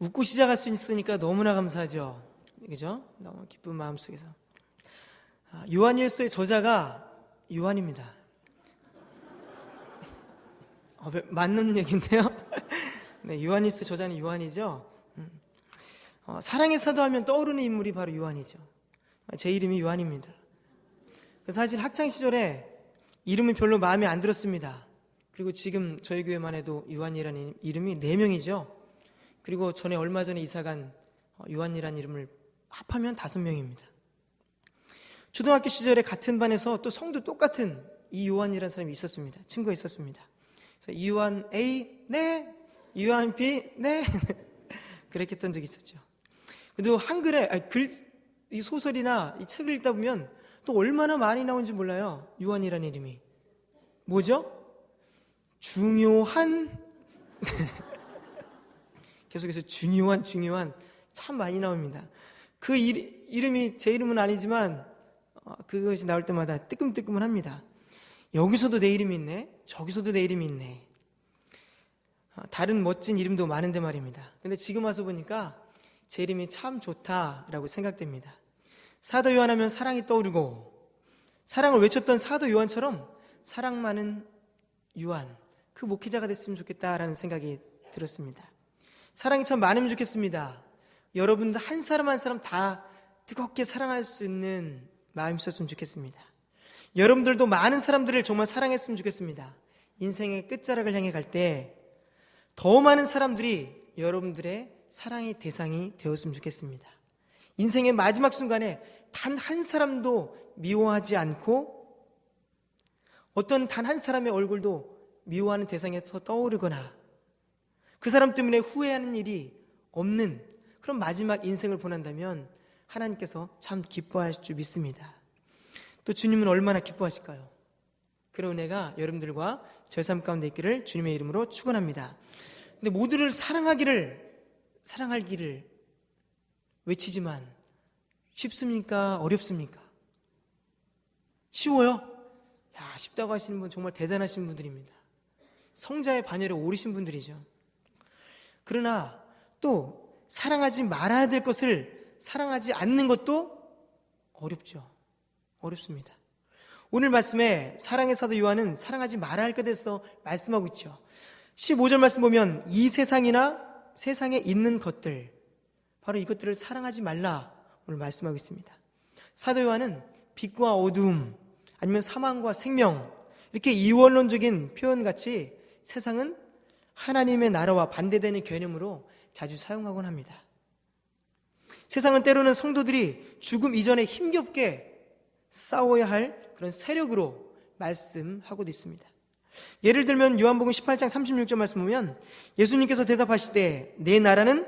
웃고 시작할 수 있으니까 너무나 감사하죠. 그죠? 너무 기쁜 마음 속에서. 요한일서의 저자가 요한입니다. 맞는 얘기인데요. 네, 요한일서 저자는 요한이죠. 사랑의 사도하면 떠오르는 인물이 바로 요한이죠. 제 이름이 요한입니다. 사실 학창 시절에 이름은 별로 마음에 안 들었습니다. 그리고 지금 저희 교회만 해도 요한이라는 이름이 4명이죠. 그리고 전에 얼마 전에 이사간 요한이라는 이름을 합하면 5명입니다. 초등학교 시절에 같은 반에서 또 성도 똑같은 이 요한이라는 사람이 있었습니다. 친구가 있었습니다. 그래서 요한 A, 네. 요한 B, 네. 그렇게 했던 적이 있었죠. 그래도 한글에 이 소설이나 이 책을 읽다 보면 또 얼마나 많이 나오는지 몰라요. 요한이라는 이름이 뭐죠? 중요한 계속해서 중요한 참 많이 나옵니다. 그 이름이 제 이름은 아니지만 그것이 나올 때마다 뜨끔뜨끔은 합니다. 여기서도 내 이름이 있네, 저기서도 내 이름이 있네. 다른 멋진 이름도 많은데 말입니다. 근데 지금 와서 보니까 제 이름이 참 좋다라고 생각됩니다. 사도 요한 하면 사랑이 떠오르고, 사랑을 외쳤던 사도 요한처럼 사랑 많은 요한, 그 목회자가 됐으면 좋겠다라는 생각이 들었습니다. 사랑이 참 많으면 좋겠습니다. 여러분들 한 사람 한 사람 다 뜨겁게 사랑할 수 있는 마음이 있었으면 좋겠습니다. 여러분들도 많은 사람들을 정말 사랑했으면 좋겠습니다. 인생의 끝자락을 향해 갈 때 더 많은 사람들이 여러분들의 사랑의 대상이 되었으면 좋겠습니다. 인생의 마지막 순간에 단 한 사람도 미워하지 않고 어떤 단 한 사람의 얼굴도 미워하는 대상에서 떠오르거나 그 사람 때문에 후회하는 일이 없는 그런 마지막 인생을 보낸다면 하나님께서 참 기뻐하실 줄 믿습니다. 또 주님은 얼마나 기뻐하실까요? 그런 은혜가 여러분들과 저의 삶 가운데 있기를 주님의 이름으로 축원합니다. 근데 모두를 사랑하기를 외치지만 쉽습니까? 어렵습니까? 쉬워요? 쉽다고 하시는 분 정말 대단하신 분들입니다. 성자의 반열에 오르신 분들이죠. 그러나 또 사랑하지 말아야 될 것을 사랑하지 않는 것도 어렵죠. 어렵습니다. 오늘 말씀에 사랑의 사도 요한은 사랑하지 말아야 할 것에 대해서 말씀하고 있죠. 15절 말씀 보면 이 세상이나 세상에 있는 것들, 바로 이것들을 사랑하지 말라 오늘 말씀하고 있습니다. 사도 요한은 빛과 어두움, 아니면 사망과 생명, 이렇게 이원론적인 표현같이 세상은 하나님의 나라와 반대되는 개념으로 자주 사용하곤 합니다. 세상은 때로는 성도들이 죽음 이전에 힘겹게 싸워야 할 그런 세력으로 말씀하고도 있습니다. 예를 들면 요한복음 18장 36절 말씀 보면 예수님께서 대답하시되 내 나라는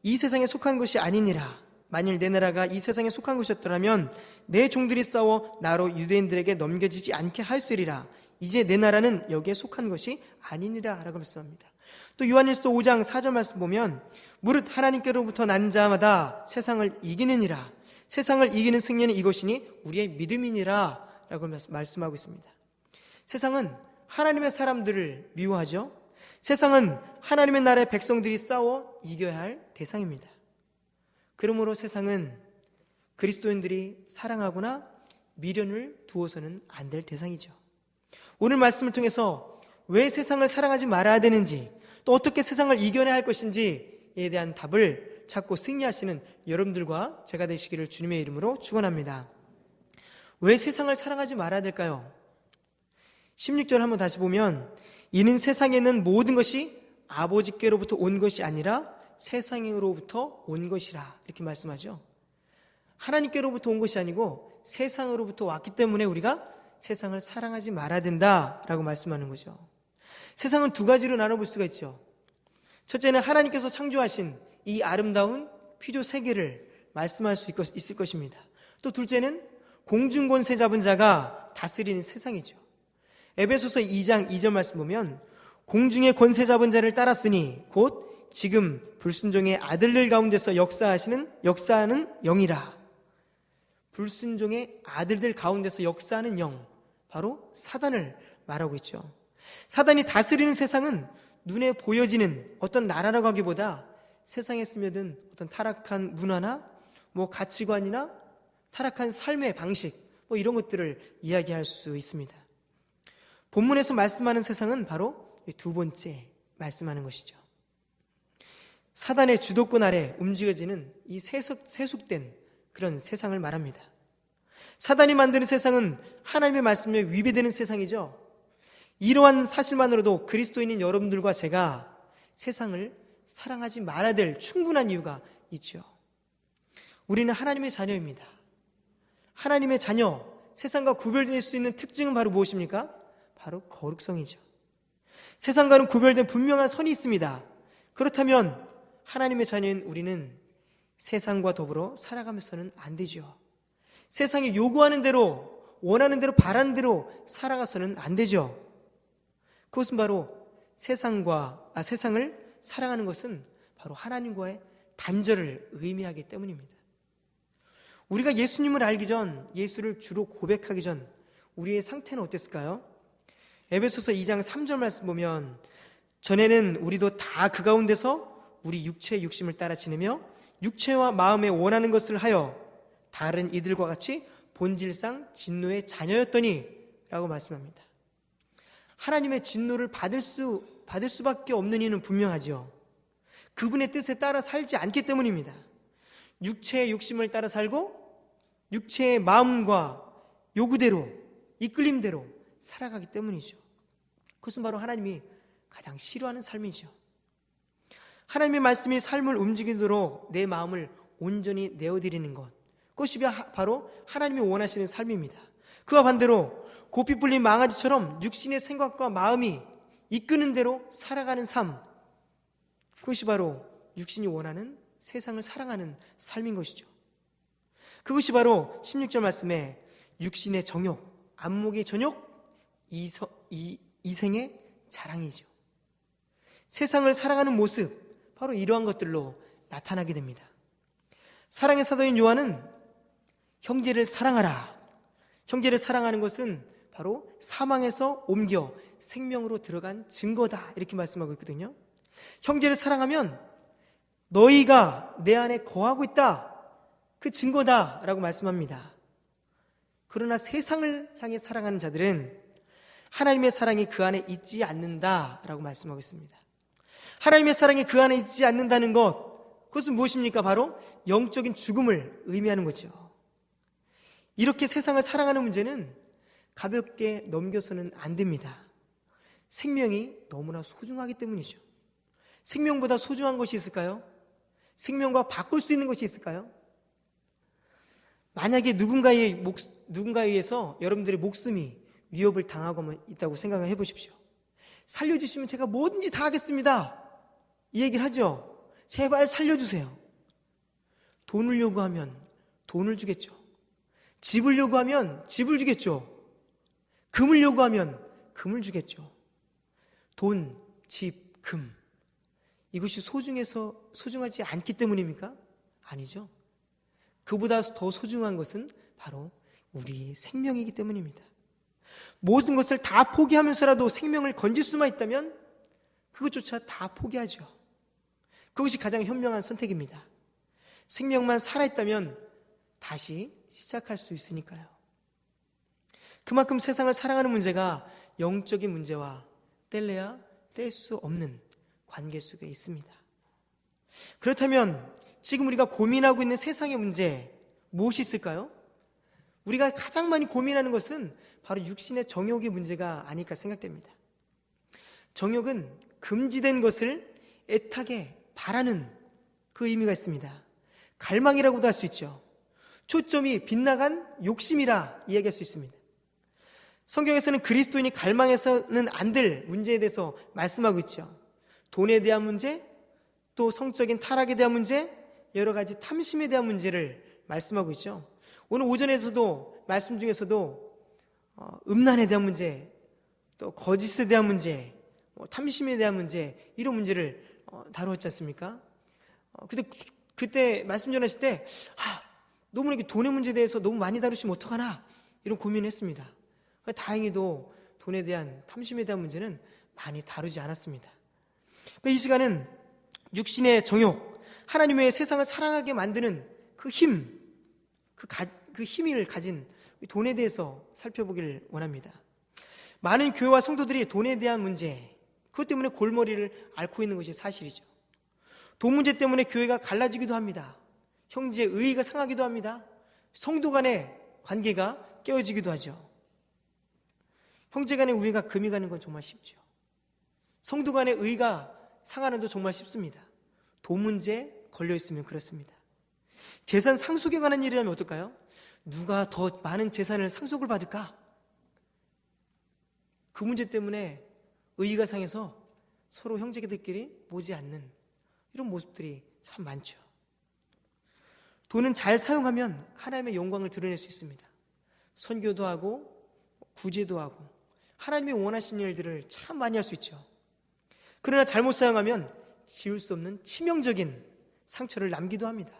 이 세상에 속한 것이 아니니라. 만일 내 나라가 이 세상에 속한 것이었더라면 내 종들이 싸워 나로 유대인들에게 넘겨지지 않게 하였으리라. 이제 내 나라는 여기에 속한 것이 아니니라 라고 말씀합니다. 또 요한일서 5장 4절 말씀 보면 무릇 하나님께로부터 난 자마다 세상을 이기느니라. 세상을 이기는 승리는 이것이니 우리의 믿음이니라 라고 말씀하고 있습니다. 세상은 하나님의 사람들을 미워하죠. 세상은 하나님의 나라의 백성들이 싸워 이겨야 할 대상입니다. 그러므로 세상은 그리스도인들이 사랑하거나 미련을 두어서는 안 될 대상이죠. 오늘 말씀을 통해서 왜 세상을 사랑하지 말아야 되는지, 또 어떻게 세상을 이겨내야 할 것인지에 대한 답을 찾고 승리하시는 여러분들과 제가 되시기를 주님의 이름으로 축원합니다. 왜 세상을 사랑하지 말아야 될까요? 16절 한번 다시 보면 이는 세상에 있는 모든 것이 아버지께로부터 온 것이 아니라 세상으로부터 온 것이라 이렇게 말씀하죠. 하나님께로부터 온 것이 아니고 세상으로부터 왔기 때문에 우리가 세상을 사랑하지 말아야 된다라고 말씀하는 거죠. 세상은 두 가지로 나눠볼 수가 있죠. 첫째는 하나님께서 창조하신 이 아름다운 피조 세계를 말씀할 수 있을 것입니다. 또 둘째는 공중권세 잡은 자가 다스리는 세상이죠. 에베소서 2장 2절 말씀 보면 공중의 권세 잡은 자를 따랐으니 곧 지금 불순종의 아들들 가운데서 역사하는 영이라. 불순종의 아들들 가운데서 역사하는 영, 바로 사단을 말하고 있죠. 사단이 다스리는 세상은 눈에 보여지는 어떤 나라라고 하기보다 세상에 스며든 어떤 타락한 문화나 가치관이나 타락한 삶의 방식 이런 것들을 이야기할 수 있습니다. 본문에서 말씀하는 세상은 바로 두 번째 말씀하는 것이죠. 사단의 주도권 아래 움직여지는 이 세속된 그런 세상을 말합니다. 사단이 만드는 세상은 하나님의 말씀에 위배되는 세상이죠. 이러한 사실만으로도 그리스도인인 여러분들과 제가 세상을 사랑하지 말아야 될 충분한 이유가 있죠. 우리는 하나님의 자녀입니다. 하나님의 자녀, 세상과 구별될 수 있는 특징은 바로 무엇입니까? 바로 거룩성이죠. 세상과는 구별된 분명한 선이 있습니다. 그렇다면 하나님의 자녀인 우리는 세상과 더불어 살아가면서는 안 되죠. 세상이 요구하는 대로, 원하는 대로, 바라는 대로 살아가서는 안 되죠. 그것은 바로 세상을 사랑하는 것은 바로 하나님과의 단절을 의미하기 때문입니다. 우리가 예수님을 알기 전, 예수를 주로 고백하기 전 우리의 상태는 어땠을까요? 에베소서 2장 3절 말씀 보면 전에는 우리도 다 그 가운데서 우리 육체의 욕심을 따라 지내며 육체와 마음에 원하는 것을 하여 다른 이들과 같이 본질상 진노의 자녀였더니 라고 말씀합니다. 하나님의 진노를 받을 수밖에 없는 이유는 분명하죠. 그분의 뜻에 따라 살지 않기 때문입니다. 육체의 욕심을 따라 살고 육체의 마음과 요구대로, 이끌림대로 살아가기 때문이죠. 그것은 바로 하나님이 가장 싫어하는 삶이죠. 하나님의 말씀이 삶을 움직이도록 내 마음을 온전히 내어드리는 것, 그것이 바로 하나님이 원하시는 삶입니다. 그와 반대로 고삐 뿔린 망아지처럼 육신의 생각과 마음이 이끄는 대로 살아가는 삶, 그것이 바로 육신이 원하는 세상을 사랑하는 삶인 것이죠. 그것이 바로 16절 말씀에 육신의 정욕, 안목의 전욕, 이생의 자랑이죠. 세상을 사랑하는 모습, 바로 이러한 것들로 나타나게 됩니다. 사랑의 사도인 요한은 형제를 사랑하라, 형제를 사랑하는 것은 바로 사망에서 옮겨 생명으로 들어간 증거다, 이렇게 말씀하고 있거든요. 형제를 사랑하면 너희가 내 안에 거하고 있다, 그 증거다 라고 말씀합니다. 그러나 세상을 향해 사랑하는 자들은 하나님의 사랑이 그 안에 있지 않는다 라고 말씀하고 있습니다. 하나님의 사랑이 그 안에 있지 않는다는 것, 그것은 무엇입니까? 바로 영적인 죽음을 의미하는 거죠. 이렇게 세상을 사랑하는 문제는 가볍게 넘겨서는 안 됩니다. 생명이 너무나 소중하기 때문이죠. 생명보다 소중한 것이 있을까요? 생명과 바꿀 수 있는 것이 있을까요? 만약에 누군가에 의해서 여러분들의 목숨이 위협을 당하고 있다고 생각을 해보십시오. 살려주시면 제가 뭐든지 다 하겠습니다, 이 얘기를 하죠. 제발 살려주세요. 돈을 요구하면 돈을 주겠죠. 집을 요구하면 집을 주겠죠. 금을 요구하면 금을 주겠죠. 돈, 집, 금, 이것이 소중하지 않기 때문입니까? 아니죠. 그보다 더 소중한 것은 바로 우리의 생명이기 때문입니다. 모든 것을 다 포기하면서라도 생명을 건질 수만 있다면 그것조차 다 포기하죠. 그것이 가장 현명한 선택입니다. 생명만 살아있다면 다시 시작할 수 있으니까요. 그만큼 세상을 사랑하는 문제가 영적인 문제와 뗄래야 뗄 수 없는 관계 속에 있습니다. 그렇다면 지금 우리가 고민하고 있는 세상의 문제, 무엇이 있을까요? 우리가 가장 많이 고민하는 것은 바로 육신의 정욕의 문제가 아닐까 생각됩니다. 정욕은 금지된 것을 애타게 바라는 그 의미가 있습니다. 갈망이라고도 할 수 있죠. 초점이 빗나간 욕심이라 이야기할 수 있습니다. 성경에서는 그리스도인이 갈망해서는 안 될 문제에 대해서 말씀하고 있죠. 돈에 대한 문제, 또 성적인 타락에 대한 문제, 여러 가지 탐심에 대한 문제를 말씀하고 있죠. 오늘 오전에서도 말씀 중에서도 음란에 대한 문제, 또 거짓에 대한 문제, 탐심에 대한 문제, 이런 문제를 다루었지 않습니까? 그때 말씀 전하실 때 너무 이렇게 돈의 문제에 대해서 너무 많이 다루시면 어떡하나 이런 고민했습니다. 다행히도 돈에 대한 탐심에 대한 문제는 많이 다루지 않았습니다. 이 시간은 육신의 정욕, 하나님의 세상을 사랑하게 만드는 그 힘, 그 힘을 가진 돈에 대해서 살펴보기를 원합니다. 많은 교회와 성도들이 돈에 대한 문제, 그것 때문에 골머리를 앓고 있는 것이 사실이죠. 돈 문제 때문에 교회가 갈라지기도 합니다. 형제 의의가 상하기도 합니다. 성도 간의 관계가 깨어지기도 하죠. 형제 간의 우애가 금이 가는 건 정말 쉽죠. 성도 간의 의의가 상하는 것도 정말 쉽습니다. 돈 문제에 걸려있으면 그렇습니다. 재산 상속에 관한 일이라면 어떨까요? 누가 더 많은 재산을 상속을 받을까? 그 문제 때문에 의의가 상해서 서로 형제들끼리 모지 않는 이런 모습들이 참 많죠. 돈은 잘 사용하면 하나님의 영광을 드러낼 수 있습니다. 선교도 하고 구제도 하고 하나님이 원하시는 일들을 참 많이 할 수 있죠. 그러나 잘못 사용하면 지울 수 없는 치명적인 상처를 남기도 합니다.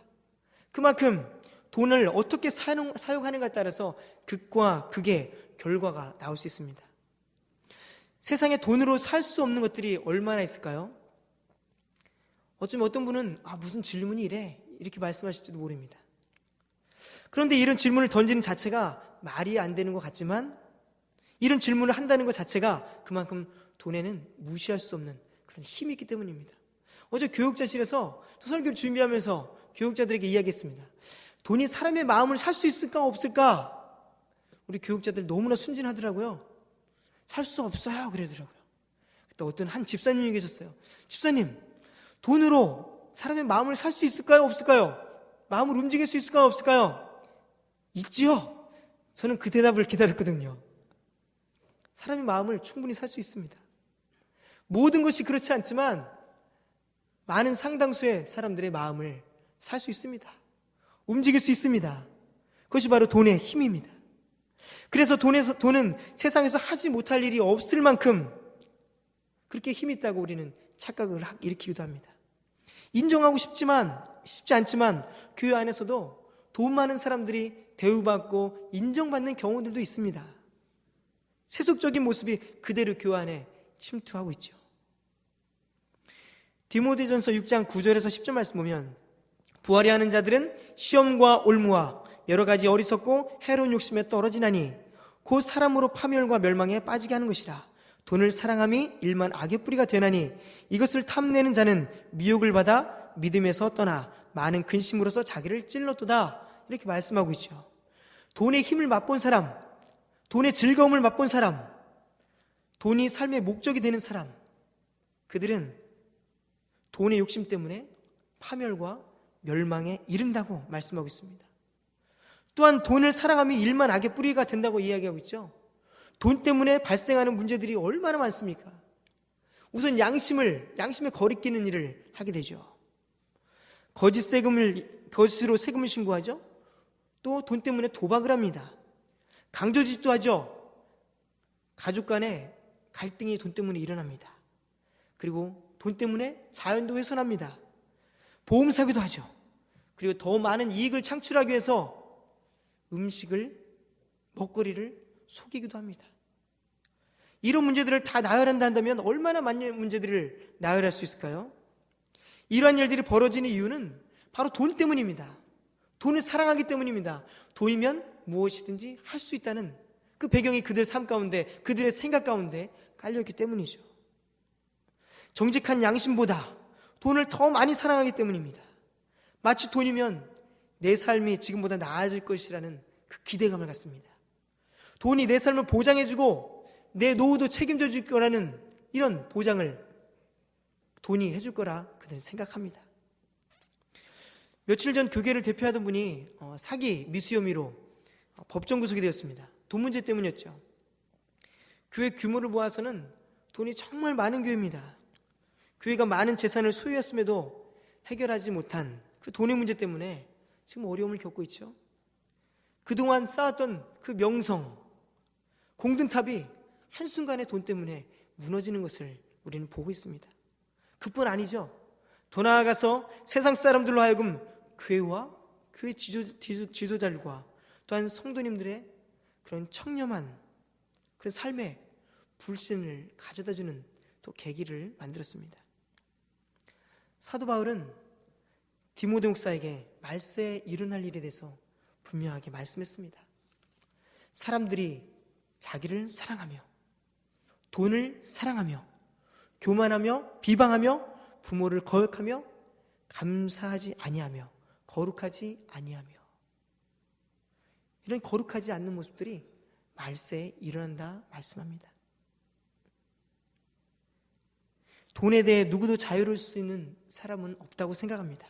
그만큼 돈을 어떻게 사용하는가에 따라서 극과 극의 결과가 나올 수 있습니다. 세상에 돈으로 살 수 없는 것들이 얼마나 있을까요? 어쩌면 어떤 분은 무슨 질문이 이래? 이렇게 말씀하실지도 모릅니다. 그런데 이런 질문을 던지는 자체가 말이 안 되는 것 같지만 이런 질문을 한다는 것 자체가 그만큼 돈에는 무시할 수 없는 그런 힘이 있기 때문입니다. 어제 교육자실에서 설교를 준비하면서 교육자들에게 이야기했습니다. 돈이 사람의 마음을 살 수 있을까 없을까? 우리 교육자들 너무나 순진하더라고요. 살 수 없어요 그러더라고요. 그때 어떤 한 집사님이 계셨어요. 집사님, 돈으로 사람의 마음을 살 수 있을까요 없을까요? 마음을 움직일 수 있을까요 없을까요? 있지요. 저는 그 대답을 기다렸거든요. 사람의 마음을 충분히 살 수 있습니다. 모든 것이 그렇지 않지만 많은 상당수의 사람들의 마음을 살 수 있습니다. 움직일 수 있습니다. 그것이 바로 돈의 힘입니다. 그래서 돈은 세상에서 하지 못할 일이 없을 만큼 그렇게 힘이 있다고 우리는 착각을 일으키기도 합니다. 인정하고 싶지 않지만 교회 안에서도 돈 많은 사람들이 대우받고 인정받는 경우들도 있습니다. 세속적인 모습이 그대로 교회 안에 침투하고 있죠. 디모데전서 6장 9절에서 10절 말씀 보면 부하려 하는 자들은 시험과 올무와 여러 가지 어리석고 해로운 욕심에 떨어지나니 곧 사람으로 파멸과 멸망에 빠지게 하는 것이라. 돈을 사랑함이 일만 악의 뿌리가 되나니 이것을 탐내는 자는 미혹을 받아 믿음에서 떠나 많은 근심으로서 자기를 찔렀도다. 이렇게 말씀하고 있죠. 돈의 힘을 맛본 사람, 돈의 즐거움을 맛본 사람, 돈이 삶의 목적이 되는 사람, 그들은 돈의 욕심 때문에 파멸과 멸망에 이른다고 말씀하고 있습니다. 또한 돈을 사랑하면 일만 악의 뿌리가 된다고 이야기하고 있죠. 돈 때문에 발생하는 문제들이 얼마나 많습니까? 우선 양심에 거리끼는 일을 하게 되죠. 거짓으로 세금을 신고하죠. 또 돈 때문에 도박을 합니다. 강조짓도 하죠. 가족 간에 갈등이 돈 때문에 일어납니다. 그리고 돈 때문에 자연도 훼손합니다. 보험 사기도 하죠. 그리고 더 많은 이익을 창출하기 위해서 먹거리를 속이기도 합니다. 이런 문제들을 다 나열한다 한다면 얼마나 많은 문제들을 나열할 수 있을까요? 이러한 일들이 벌어지는 이유는 바로 돈 때문입니다. 돈을 사랑하기 때문입니다. 돈이면 무엇이든지 할 수 있다는 그 배경이 그들 삶 가운데, 그들의 생각 가운데 깔려있기 때문이죠. 정직한 양심보다 돈을 더 많이 사랑하기 때문입니다. 마치 돈이면 내 삶이 지금보다 나아질 것이라는 그 기대감을 갖습니다. 돈이 내 삶을 보장해주고 내 노후도 책임져 줄 거라는 이런 보장을 돈이 해줄 거라 그들은 생각합니다. 며칠 전 교계를 대표하던 분이 사기 미수 혐의로 법정 구속이 되었습니다. 돈 문제 때문이었죠. 교회 규모를 보아서는 돈이 정말 많은 교회입니다. 교회가 많은 재산을 소유했음에도 해결하지 못한 그 돈의 문제 때문에 지금 어려움을 겪고 있죠. 그동안 쌓았던 그 명성, 공든탑이 한순간에 돈 때문에 무너지는 것을 우리는 보고 있습니다. 그뿐 아니죠. 더 나아가서 세상 사람들로 하여금 교회와 교회 지도자들과 또한 성도님들의 그런 청렴한 그런 삶의 불신을 가져다주는 또 계기를 만들었습니다. 사도 바울은 디모데 목사에게 말세에 일어날 일에 대해서 분명하게 말씀했습니다. 사람들이 자기를 사랑하며 돈을 사랑하며 교만하며 비방하며 부모를 거역하며 감사하지 아니하며 거룩하지 아니하며, 이런 거룩하지 않는 모습들이 말세에 일어난다 말씀합니다. 돈에 대해 누구도 자유로울 수 있는 사람은 없다고 생각합니다.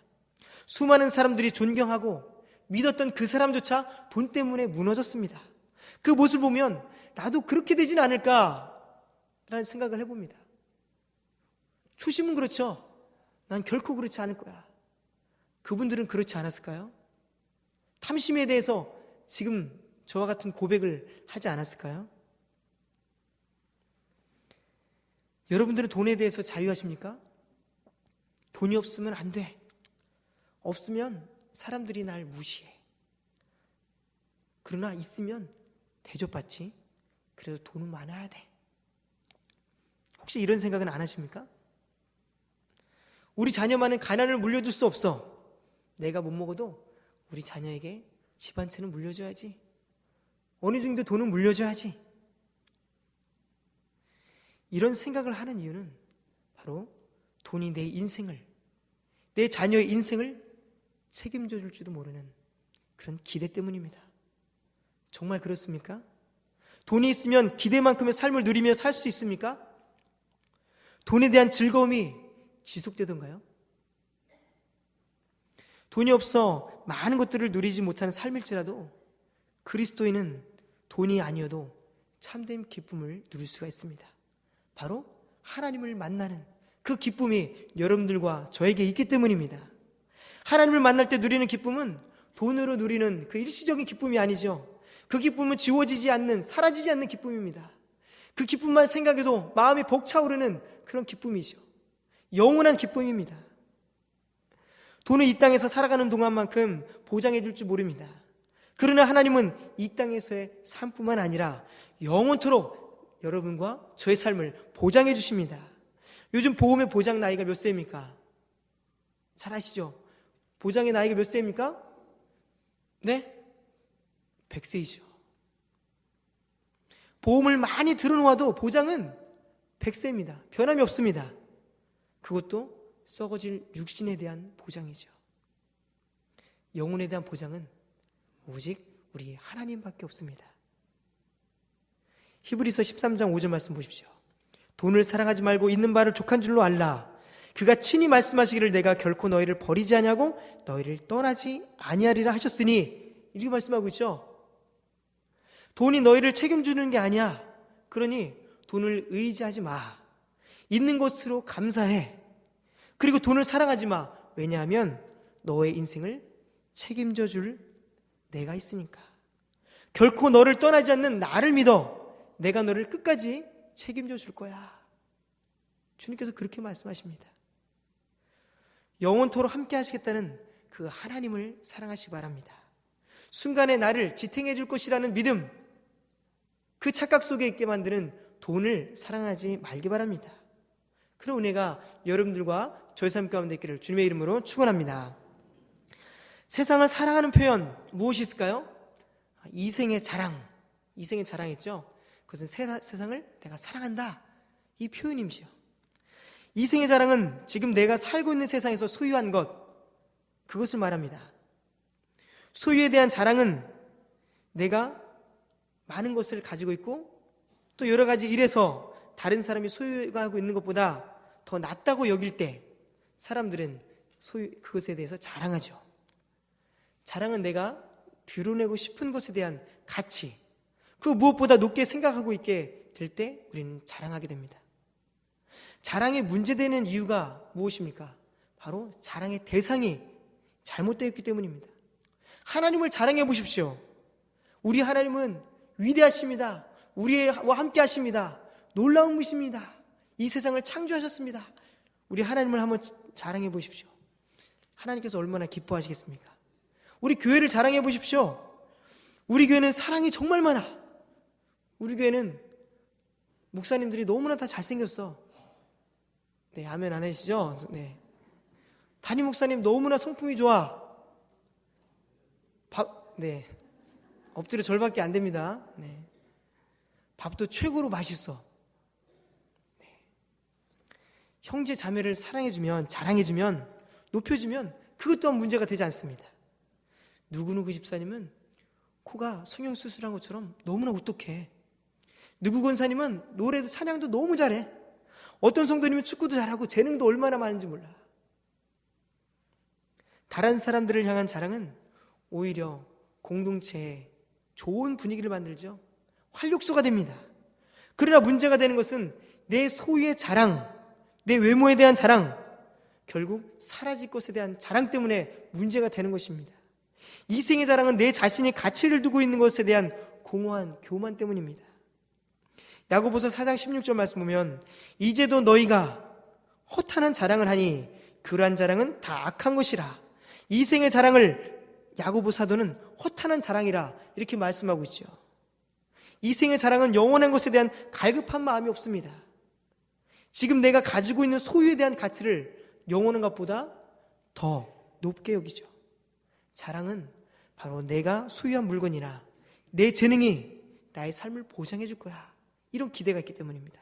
수많은 사람들이 존경하고 믿었던 그 사람조차 돈 때문에 무너졌습니다. 그 모습을 보면 나도 그렇게 되진 않을까라는 생각을 해봅니다. 초심은 그렇죠. 난 결코 그렇지 않을 거야. 그분들은 그렇지 않았을까요? 탐심에 대해서 지금 저와 같은 고백을 하지 않았을까요? 여러분들은 돈에 대해서 자유하십니까? 돈이 없으면 안 돼. 없으면 사람들이 날 무시해. 그러나 있으면 대접받지. 그래서 돈은 많아야 돼. 혹시 이런 생각은 안 하십니까? 우리 자녀만은 가난을 물려줄 수 없어. 내가 못 먹어도 우리 자녀에게 집 한 채는 물려줘야지. 어느 정도 돈은 물려줘야지. 이런 생각을 하는 이유는 바로 돈이 내 인생을, 내 자녀의 인생을 책임져 줄지도 모르는 그런 기대 때문입니다. 정말 그렇습니까? 돈이 있으면 기대만큼의 삶을 누리며 살 수 있습니까? 돈에 대한 즐거움이 지속되던가요? 돈이 없어 많은 것들을 누리지 못하는 삶일지라도 그리스도인은 돈이 아니어도 참된 기쁨을 누릴 수가 있습니다. 바로 하나님을 만나는 그 기쁨이 여러분들과 저에게 있기 때문입니다. 하나님을 만날 때 누리는 기쁨은 돈으로 누리는 그 일시적인 기쁨이 아니죠. 그 기쁨은 지워지지 않는, 사라지지 않는 기쁨입니다. 그 기쁨만 생각해도 마음이 벅차오르는 그런 기쁨이죠. 영원한 기쁨입니다. 돈은 이 땅에서 살아가는 동안만큼 보장해 줄지 모릅니다. 그러나 하나님은 이 땅에서의 삶뿐만 아니라 영원토록 여러분과 저의 삶을 보장해 주십니다. 요즘 보험의 보장 나이가 몇 세입니까? 잘 아시죠? 보장의 나이가 몇 세입니까? 네? 100세이죠. 보험을 많이 들어놓아도 보장은 100세입니다. 변함이 없습니다. 그것도 썩어질 육신에 대한 보장이죠. 영혼에 대한 보장은 오직 우리 하나님밖에 없습니다. 히브리서 13장 5절 말씀 보십시오. 돈을 사랑하지 말고 있는 바를 족한 줄로 알라. 그가 친히 말씀하시기를 내가 결코 너희를 버리지 아니하고 너희를 떠나지 아니하리라 하셨으니, 이렇게 말씀하고 있죠. 돈이 너희를 책임주는 게 아니야. 그러니 돈을 의지하지 마. 있는 것으로 감사해. 그리고 돈을 사랑하지 마. 왜냐하면 너의 인생을 책임져 줄 내가 있으니까. 결코 너를 떠나지 않는 나를 믿어. 내가 너를 끝까지 책임져 줄 거야. 주님께서 그렇게 말씀하십니다. 영원토록 함께 하시겠다는 그 하나님을 사랑하시기 바랍니다. 순간에 나를 지탱해 줄 것이라는 믿음, 그 착각 속에 있게 만드는 돈을 사랑하지 말기 바랍니다. 그런 은혜가 여러분들과 저의 삶 가운데 있기를 주님의 이름으로 축원합니다. 세상을 사랑하는 표현 무엇이 있을까요? 이생의 자랑, 이생의 자랑했죠. 그것은 세상을 내가 사랑한다, 이 표현임이죠. 이생의 자랑은 지금 내가 살고 있는 세상에서 소유한 것, 그것을 말합니다. 소유에 대한 자랑은 내가 많은 것을 가지고 있고 또 여러 가지 일에서 다른 사람이 소유하고 있는 것보다 더 낫다고 여길 때 사람들은 그것에 대해서 자랑하죠. 자랑은 내가 드러내고 싶은 것에 대한 가치, 그 무엇보다 높게 생각하고 있게 될 때 우리는 자랑하게 됩니다. 자랑이 문제되는 이유가 무엇입니까? 바로 자랑의 대상이 잘못되어 있기 때문입니다. 하나님을 자랑해 보십시오. 우리 하나님은 위대하십니다. 우리와 함께 하십니다. 놀라운 분이십니다. 이 세상을 창조하셨습니다. 우리 하나님을 한번 자랑해 보십시오. 하나님께서 얼마나 기뻐하시겠습니까? 우리 교회를 자랑해 보십시오. 우리 교회는 사랑이 정말 많아. 우리 교회는 목사님들이 너무나 다 잘생겼어. 네, 아멘 안 하시죠? 네. 담임 목사님 너무나 성품이 좋아. 네. 엎드려 절밖에 안 됩니다. 네. 밥도 최고로 맛있어. 네. 형제 자매를 사랑해주면, 자랑해주면, 높여주면 그것 또한 문제가 되지 않습니다. 누구누구 집사님은 코가 성형수술한 것처럼 너무나 우뚝해. 누구 권사님은 노래도 찬양도 너무 잘해. 어떤 성도님은 축구도 잘하고 재능도 얼마나 많은지 몰라. 다른 사람들을 향한 자랑은 오히려 공동체에 좋은 분위기를 만들죠. 활력소가 됩니다. 그러나 문제가 되는 것은 내 소유의 자랑, 내 외모에 대한 자랑, 결국 사라질 것에 대한 자랑 때문에 문제가 되는 것입니다. 이생의 자랑은 내 자신이 가치를 두고 있는 것에 대한 공허한 교만 때문입니다. 야고보서 4장 16절 말씀 보면 이제도 너희가 허탄한 자랑을 하니 그러한 자랑은 다 악한 것이라. 이생의 자랑을 야고보 사도는 허탄한 자랑이라 이렇게 말씀하고 있죠. 이생의 자랑은 영원한 것에 대한 갈급한 마음이 없습니다. 지금 내가 가지고 있는 소유에 대한 가치를 영원한 것보다 더 높게 여기죠. 자랑은 바로 내가 소유한 물건이나 내 재능이 나의 삶을 보장해 줄 거야, 이런 기대가 있기 때문입니다.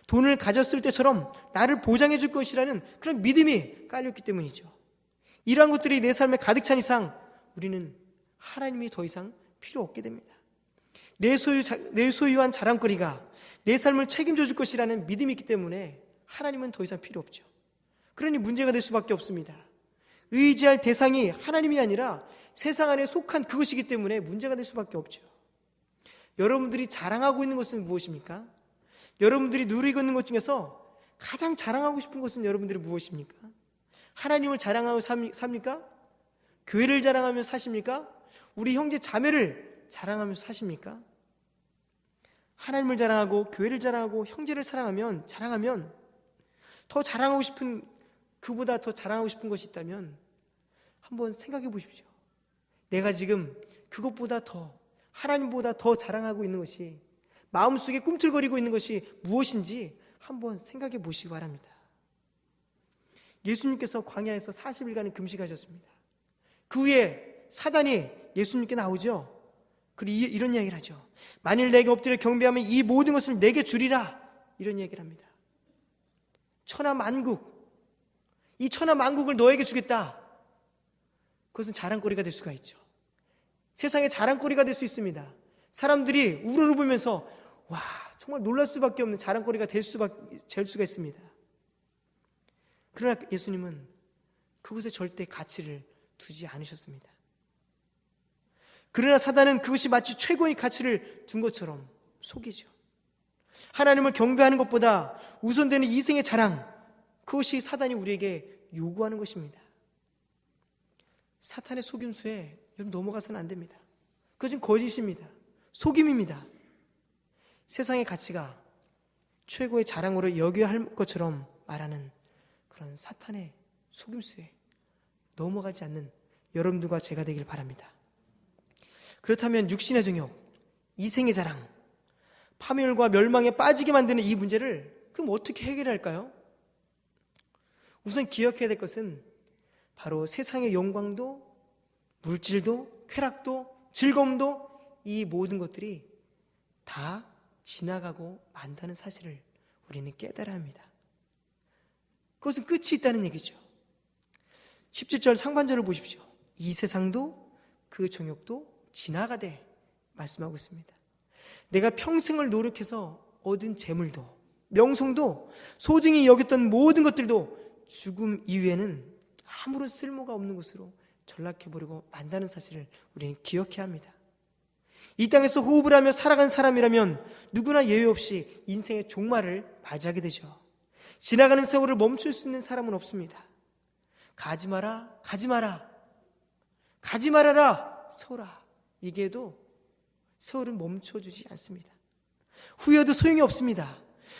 돈을 가졌을 때처럼 나를 보장해 줄 것이라는 그런 믿음이 깔렸기 때문이죠. 이러한 것들이 내 삶에 가득 찬 이상 우리는 하나님이 더 이상 필요 없게 됩니다. 내 소유한 자랑거리가 내 삶을 책임져 줄 것이라는 믿음이 있기 때문에 하나님은 더 이상 필요 없죠. 그러니 문제가 될 수밖에 없습니다. 의지할 대상이 하나님이 아니라 세상 안에 속한 그것이기 때문에 문제가 될 수밖에 없죠. 여러분들이 자랑하고 있는 것은 무엇입니까? 여러분들이 누리고 있는 것 중에서 가장 자랑하고 싶은 것은 여러분들이 무엇입니까? 하나님을 자랑하고 삽니까? 교회를 자랑하며 사십니까? 우리 형제 자매를 자랑하면서 사십니까? 하나님을 자랑하고 교회를 자랑하고 형제를 자랑하면 더 자랑하고 싶은, 그보다 더 자랑하고 싶은 것이 있다면 한번 생각해 보십시오. 내가 지금 그것보다 더, 하나님보다 더 자랑하고 있는 것이, 마음속에 꿈틀거리고 있는 것이 무엇인지 한번 생각해 보시기 바랍니다. 예수님께서 광야에서 40일간의 금식하셨습니다. 그 후에 사단이 예수님께 나오죠. 그리고 이런 이야기를 하죠. 만일 내게 엎드려 경배하면 이 모든 것을 내게 주리라, 이런 얘기를 합니다. 천하만국, 이 천하만국을 너에게 주겠다. 그것은 자랑거리가 될 수가 있죠. 세상에 자랑거리가 될 수 있습니다. 사람들이 우러러보면서 와, 정말 놀랄 수밖에 없는 자랑거리가 될 수가 있습니다. 그러나 예수님은 그것에 절대 가치를 두지 않으셨습니다. 그러나 사단은 그것이 마치 최고의 가치를 둔 것처럼 속이죠. 하나님을 경배하는 것보다 우선되는 이생의 자랑, 그것이 사단이 우리에게 요구하는 것입니다. 사탄의 속임수에 여러분 넘어가서는 안 됩니다. 그것은 거짓입니다. 속임입니다. 세상의 가치가 최고의 자랑으로 여겨야 할 것처럼 말하는 그런 사탄의 속임수에 넘어가지 않는 여러분들과 제가 되길 바랍니다. 그렇다면 육신의 정욕, 이생의 자랑, 파멸과 멸망에 빠지게 만드는 이 문제를 그럼 어떻게 해결할까요? 우선 기억해야 될 것은 바로 세상의 영광도, 물질도, 쾌락도, 즐거움도, 이 모든 것들이 다 지나가고 만다는 사실을 우리는 깨달아야 합니다. 그것은 끝이 있다는 얘기죠. 17절 상반절을 보십시오. 이 세상도 그 정욕도 지나가되 말씀하고 있습니다. 내가 평생을 노력해서 얻은 재물도, 명성도, 소중히 여겼던 모든 것들도 죽음 이후에는 아무런 쓸모가 없는 것으로 전락해버리고 만다는 사실을 우리는 기억해야 합니다. 이 땅에서 호흡을 하며 살아간 사람이라면 누구나 예외 없이 인생의 종말을 맞이하게 되죠. 지나가는 세월을 멈출 수 있는 사람은 없습니다. 가지 마라, 가지 마라, 가지 말아라, 세월아, 얘기해도 세월은 멈춰주지 않습니다. 후회도 소용이 없습니다.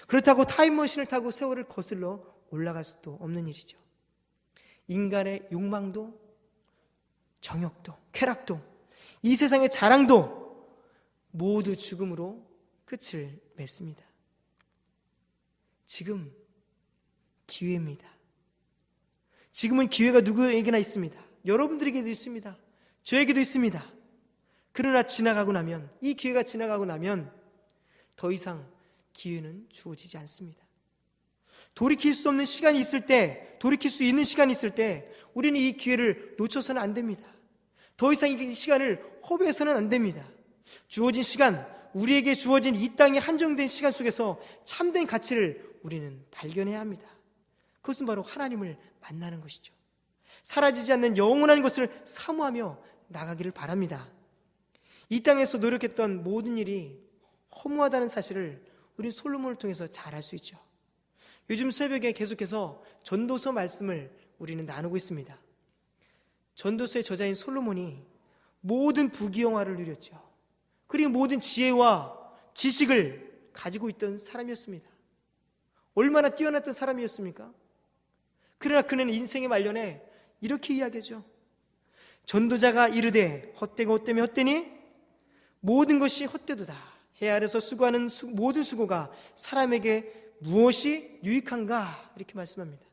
그렇다고 타임머신을 타고 세월을 거슬러 올라갈 수도 없는 일이죠. 인간의 욕망도, 정욕도, 쾌락도, 이 세상의 자랑도 모두 죽음으로 끝을 맺습니다. 지금 기회입니다. 지금은 기회가 누구에게나 있습니다. 여러분들에게도 있습니다. 저에게도 있습니다. 그러나 지나가고 나면, 이 기회가 지나가고 나면 더 이상 기회는 주어지지 않습니다. 돌이킬 수 없는 시간이 있을 때, 돌이킬 수 있는 시간이 있을 때 우리는 이 기회를 놓쳐서는 안 됩니다. 더 이상 이 시간을 허비해서는 안 됩니다. 주어진 시간, 우리에게 주어진 이 땅의 한정된 시간 속에서 참된 가치를 우리는 발견해야 합니다. 그것은 바로 하나님을 만나는 것이죠. 사라지지 않는 영원한 것을 사모하며 나가기를 바랍니다. 이 땅에서 노력했던 모든 일이 허무하다는 사실을 우리 솔로몬을 통해서 잘 알 수 있죠. 요즘 새벽에 계속해서 전도서 말씀을 우리는 나누고 있습니다. 전도서의 저자인 솔로몬이 모든 부귀영화를 누렸죠. 그리고 모든 지혜와 지식을 가지고 있던 사람이었습니다. 얼마나 뛰어났던 사람이었습니까? 그러나 그는 인생의 말년에 이렇게 이야기하죠. 전도자가 이르되 헛되고 헛되며 헛되니 모든 것이 헛되도다. 해 아래서 수고하는 모든 수고가 사람에게 무엇이 유익한가? 이렇게 말씀합니다.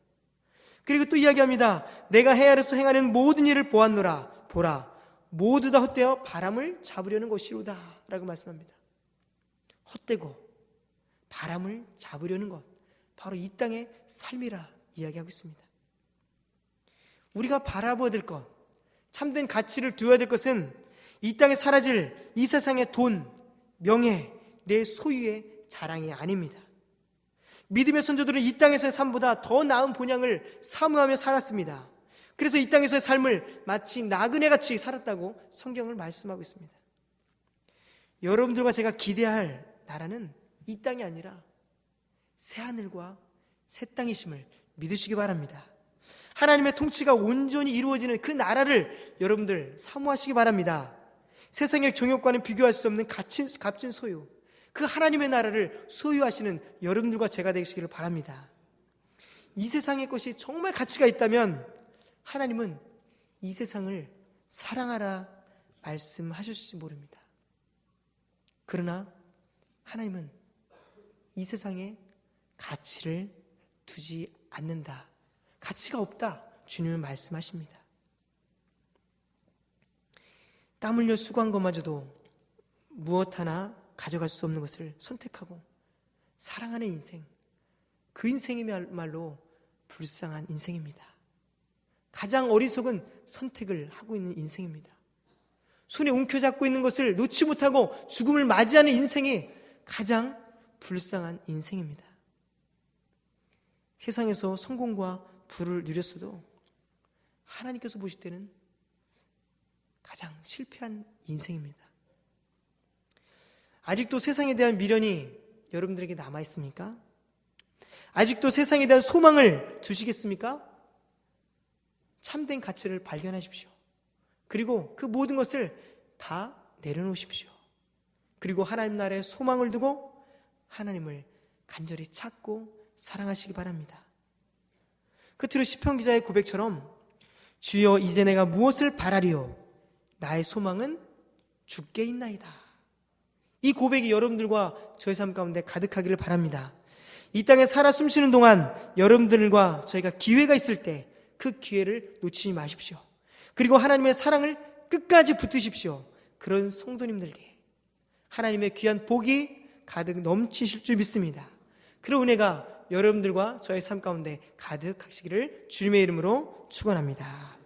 그리고 또 이야기합니다. 내가 해 아래서 행하는 모든 일을 보았노라. 보라, 모두 다 헛되어 바람을 잡으려는 것이로다 라고 말씀합니다. 헛되고 바람을 잡으려는 것, 바로 이 땅의 삶이라 이야기하고 있습니다. 우리가 바라봐야 될 것, 참된 가치를 두어야 될 것은 이 땅에 사라질 이 세상의 돈, 명예, 내 소유의 자랑이 아닙니다. 믿음의 선조들은 이 땅에서의 삶보다 더 나은 본향을 사모하며 살았습니다. 그래서 이 땅에서의 삶을 마치 나그네같이 살았다고 성경을 말씀하고 있습니다. 여러분들과 제가 기대할 나라는 이 땅이 아니라 새하늘과 새 땅이심을 믿으시기 바랍니다. 하나님의 통치가 온전히 이루어지는 그 나라를 여러분들 사모하시기 바랍니다. 세상의 종욕과는 비교할 수 없는 값진 소유, 그 하나님의 나라를 소유하시는 여러분들과 제가 되시기를 바랍니다. 이 세상의 것이 정말 가치가 있다면 하나님은 이 세상을 사랑하라 말씀하실지 모릅니다. 그러나 하나님은 이 세상에 가치를 두지 않는다, 가치가 없다, 주님은 말씀하십니다. 땀 흘려 수고한 것마저도 무엇 하나 가져갈 수 없는 것을 선택하고 사랑하는 인생, 그 인생이야말로 불쌍한 인생입니다. 가장 어리석은 선택을 하고 있는 인생입니다. 손에 움켜잡고 있는 것을 놓지 못하고 죽음을 맞이하는 인생이 가장 불쌍한 인생입니다. 세상에서 성공과 부를 누렸어도 하나님께서 보실 때는 가장 실패한 인생입니다. 아직도 세상에 대한 미련이 여러분들에게 남아있습니까? 아직도 세상에 대한 소망을 두시겠습니까? 참된 가치를 발견하십시오. 그리고 그 모든 것을 다 내려놓으십시오. 그리고 하나님 나라에 소망을 두고 하나님을 간절히 찾고 사랑하시기 바랍니다. 끝으로 시편 기자의 고백처럼 주여 이제 내가 무엇을 바라리요? 나의 소망은 주께 있나이다. 이 고백이 여러분들과 저의 삶 가운데 가득하기를 바랍니다. 이 땅에 살아 숨쉬는 동안 여러분들과 저희가 기회가 있을 때 그 기회를 놓치지 마십시오. 그리고 하나님의 사랑을 끝까지 붙드십시오. 그런 성도님들에게 하나님의 귀한 복이 가득 넘치실 줄 믿습니다. 그런 은혜가 여러분들과 저의 삶 가운데 가득하시기를 주님의 이름으로 축원합니다.